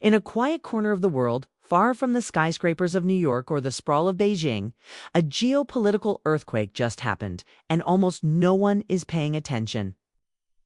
In a quiet corner of the world, far from the skyscrapers of New York or the sprawl of Beijing, a geopolitical earthquake just happened, and almost no one is paying attention.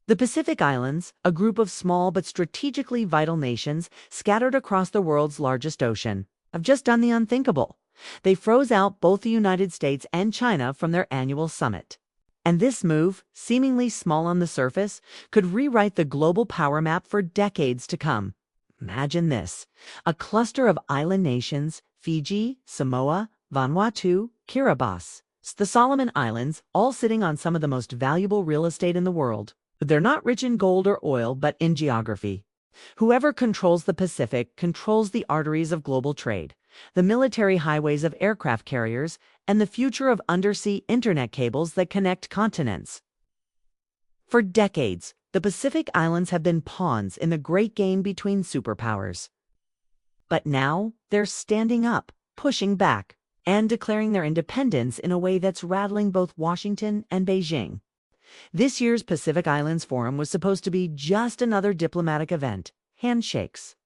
The Pacific Islands, a group of small but strategically vital nations scattered across the world's largest ocean, have just done the unthinkable. They froze out both the United States and China from their annual summit. And this move, seemingly small on the surface, could rewrite the global power map for decades to come. Imagine this: a cluster of island nations, Fiji, Samoa, Vanuatu, Kiribati, the Solomon Islands, all sitting on some of the most valuable real estate in the world. They're not rich in gold or oil, but in geography. Whoever controls the Pacific controls the arteries of global trade, the military highways of aircraft carriers, and the future of undersea internet cables that connect continents. For decades, the Pacific Islands have been pawns in the great game between superpowers. But now, they're standing up, pushing back, and declaring their independence in a way that's rattling both Washington and Beijing. This year's Pacific Islands Forum was supposed to be just another diplomatic event: handshakes,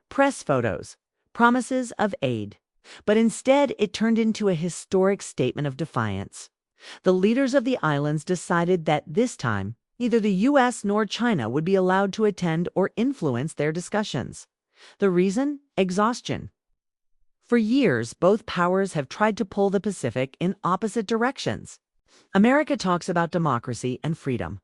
press photos, promises of aid. But instead, it turned into a historic statement of defiance. The leaders of the islands decided that this time, neither the U.S. nor China would be allowed to attend or influence their discussions. The reason? Exhaustion. For years, both powers have tried to pull the Pacific in opposite directions. America talks about democracy and freedom.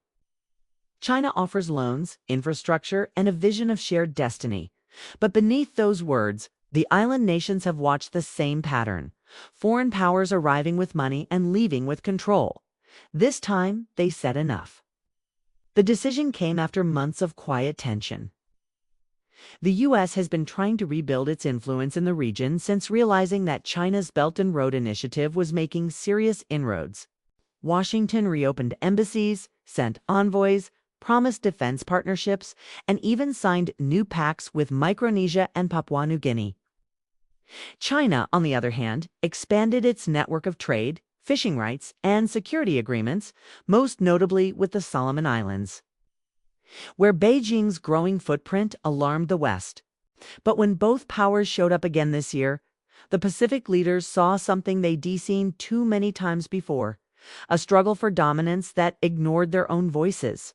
China offers loans, infrastructure, and a vision of shared destiny. But beneath those words, the island nations have watched the same pattern: foreign powers arriving with money and leaving with control. This time, they said enough. The decision came after months of quiet tension. The U.S. has been trying to rebuild its influence in the region since realizing that China's Belt and Road Initiative was making serious inroads. Washington reopened embassies, sent envoys, promised defense partnerships, and even signed new pacts with Micronesia and Papua New Guinea. China, on the other hand, expanded its network of trade, fishing rights, and security agreements, most notably with the Solomon Islands, where Beijing's growing footprint alarmed the West. But when both powers showed up again this year, the Pacific leaders saw something they'd seen too many times before: a struggle for dominance that ignored their own voices.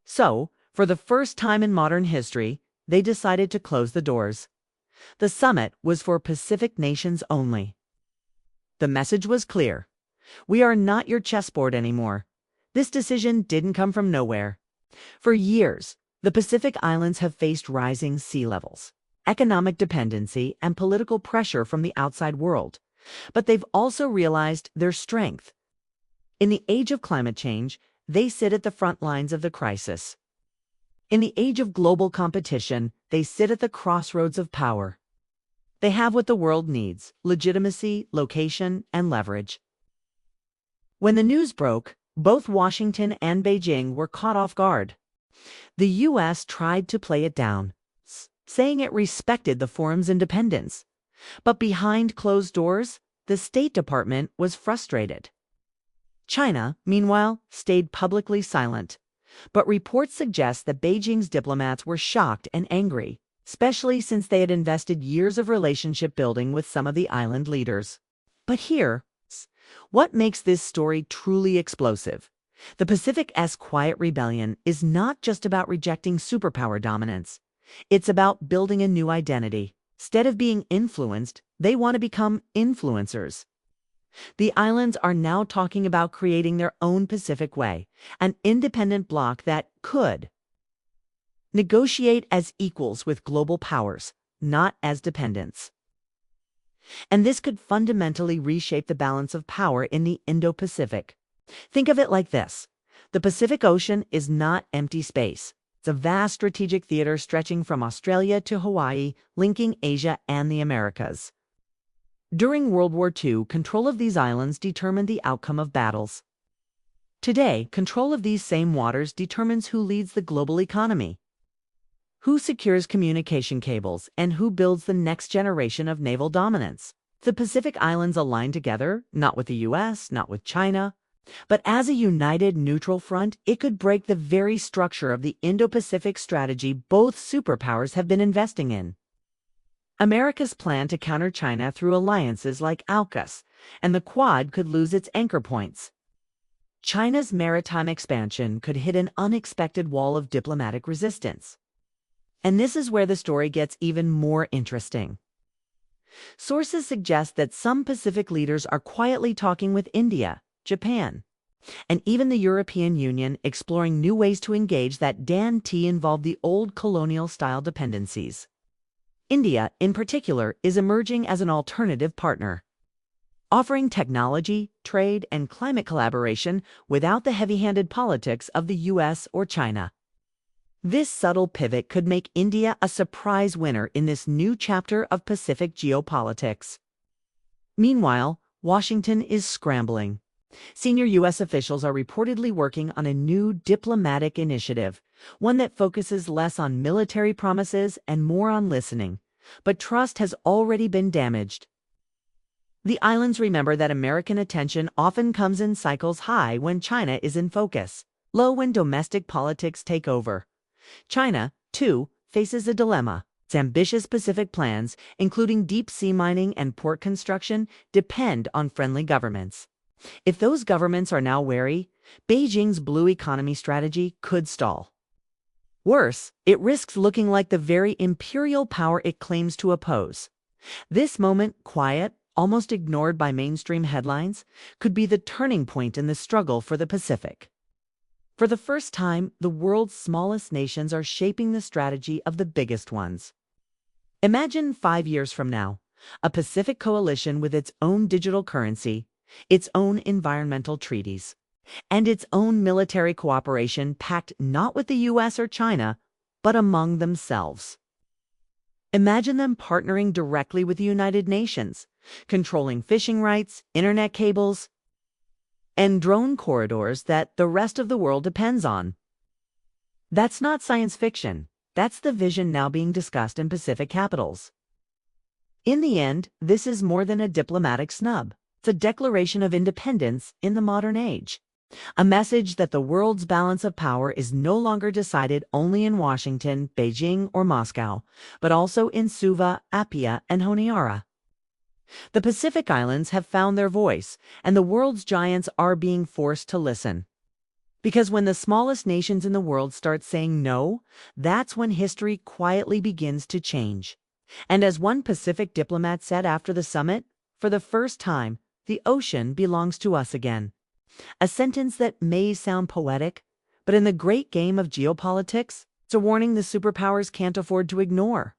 So, for the first time in modern history, they decided to close the doors. The summit was for Pacific nations only. The message was clear: we are not your chessboard anymore. This decision didn't come from nowhere. For years, the Pacific Islands have faced rising sea levels, economic dependency, and political pressure from the outside world. But they've also realized their strength. In the age of climate change, they sit at the front lines of the crisis. In the age of global competition, they sit at the crossroads of power. They have what the world needs: legitimacy, location, and leverage. When the news broke, both Washington and Beijing were caught off guard. The U.S. tried to play it down, saying it respected the forum's independence. But behind closed doors, the State Department was frustrated. China, meanwhile, stayed publicly silent. But reports suggest that Beijing's diplomats were shocked and angry, especially since they had invested years of relationship building with some of the island leaders. But here's what makes this story truly explosive. The Pacific's quiet rebellion is not just about rejecting superpower dominance. It's about building a new identity. Instead of being influenced, they want to become influencers. The islands are now talking about creating their own Pacific way, an independent bloc that could negotiate as equals with global powers, not as dependents. And this could fundamentally reshape the balance of power in the Indo-Pacific. Think of it like this: the Pacific Ocean is not empty space. It's a vast strategic theater stretching from Australia to Hawaii, linking Asia and the Americas. During World War II, control of these islands determined the outcome of battles. Today, control of these same waters determines who leads the global economy, who secures communication cables, and who builds the next generation of naval dominance. The Pacific Islands align together, not with the U.S., not with China, But as a united neutral front, it could break the very structure of the Indo-Pacific strategy both superpowers have been investing in. America's plan to counter China through alliances like AUKUS, and the Quad could lose its anchor points. China's maritime expansion could hit an unexpected wall of diplomatic resistance. And this is where the story gets even more interesting. Sources suggest that some Pacific leaders are quietly talking with India, Japan, and even the European Union, exploring new ways to engage that involve the old colonial-style dependencies. India, in particular, is emerging as an alternative partner, offering technology, trade, and climate collaboration without the heavy-handed politics of the US or China. This subtle pivot could make India a surprise winner in this new chapter of Pacific geopolitics. Meanwhile, Washington is scrambling. Senior U.S. officials are reportedly working on a new diplomatic initiative, one that focuses less on military promises and more on listening. But trust has already been damaged. The islands remember that American attention often comes in cycles, high when China is in focus, low when domestic politics take over. China, too, faces a dilemma. Its ambitious Pacific plans, including deep-sea mining and port construction, depend on friendly governments. If those governments are now wary, Beijing's blue economy strategy could stall. Worse, it risks looking like the very imperial power it claims to oppose. This moment, quiet, almost ignored by mainstream headlines, could be the turning point in the struggle for the Pacific. For the first time, the world's smallest nations are shaping the strategy of the biggest ones. Imagine 5 years from now, a Pacific coalition with its own digital currency, its own environmental treaties, and its own military cooperation, packed not with the US or China, but among themselves. Imagine them partnering directly with the United Nations, controlling fishing rights, internet cables, and drone corridors that the rest of the world depends on. That's not science fiction. That's the vision now being discussed in Pacific capitals. In the end, this is more than a diplomatic snub. It's a declaration of independence in the modern age. A message that the world's balance of power is no longer decided only in Washington, Beijing, or Moscow, but also in Suva, Apia, and Honiara. The Pacific Islands have found their voice, and the world's giants are being forced to listen. Because when the smallest nations in the world start saying no, that's when history quietly begins to change. And as one Pacific diplomat said after the summit, for the first time, the ocean belongs to us again. A sentence that may sound poetic, but in the great game of geopolitics, it's a warning the superpowers can't afford to ignore.